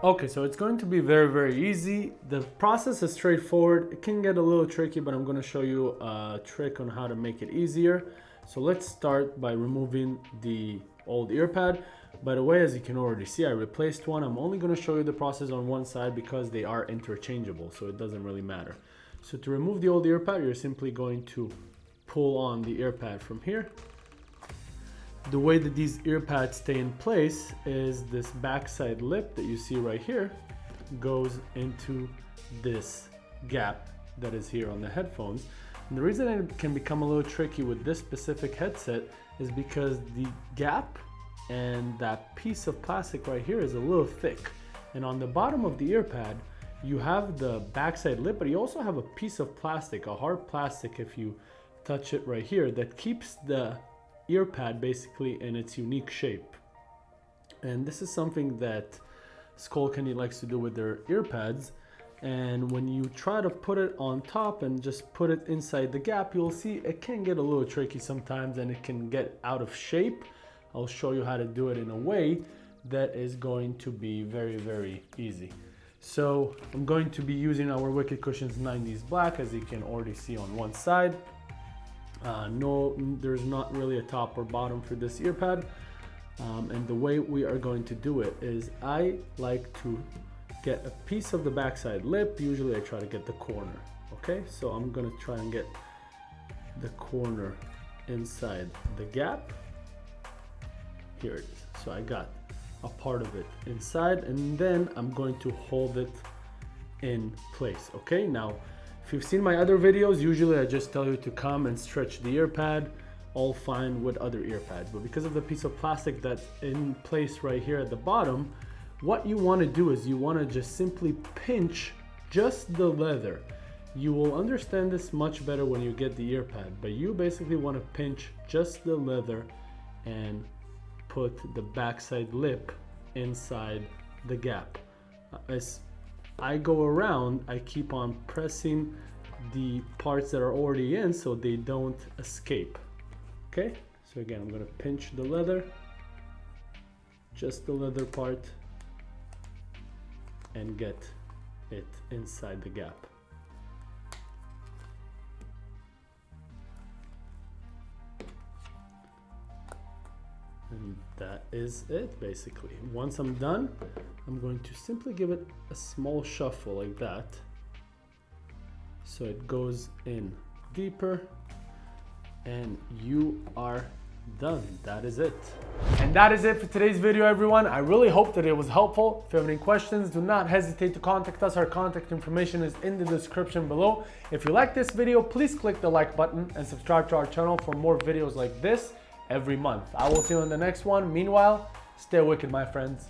Okay, so it's going to be very, very easy. The process is straightforward. It can get a little tricky, but I'm going to show you a trick on how to make it easier. So let's start by removing the old Earpad. By the way, as you can already see, I replaced one. I'm only going to show you the process on one side because they are interchangeable, so it doesn't really matter. So to remove the old Earpad, you're simply going to pull on the Earpad from here. The way that these Earpads stay in place is this backside lip that you see right here goes into this gap that is here on the headphones. And the reason it can become a little tricky with this specific headset is because the gap and that piece of plastic right here is a little thick. And on the bottom of the Earpad, you have the backside lip, but you also have a piece of plastic, a hard plastic if you touch it right here, that keeps the Earpad basically in its unique shape. And this is something that Skullcandy likes to do with their Earpads. And when you try to put it on top and just put it inside the gap, you'll see it can get a little tricky sometimes and it can get out of shape. I'll show you how to do it in a way that is going to be very, very easy. So I'm going to be using our Wicked Cushions 90s Black, as you can already see on one side. No, there's not really a top or bottom for this Earpad. And the way we are going to do it is I like to get a piece of the backside lip. Usually I try to get the corner. Okay, so I'm gonna try and get the corner inside the gap. Here it is. So I got a part of it inside, and then I'm going to hold it in place. Okay, now if you've seen my other videos, usually I just tell you to come and stretch the Earpad, all fine with other Earpads. But because of the piece of plastic that's in place right here at the bottom, what you want to do is you want to just simply pinch just the leather. You will understand this much better when you get the Earpad, but you basically want to pinch just the leather and put the backside lip inside the gap. As I go around, I keep on pressing the parts that are already in so they don't escape. Okay, so again, I'm going to pinch the leather, just the leather part, and get it inside the gap. And that is it basically. Once I'm done, I'm going to simply give it a small shuffle like that, so it goes in deeper, and you are done. That is it. And that is it for today's video, everyone. I really hope that it was helpful. If you have any questions, do not hesitate to contact us. Our contact information is in the description below. If you like this video, please click the like button and subscribe to our channel for more videos like this every month. I will see you in the next one. Meanwhile, stay wicked, my friends.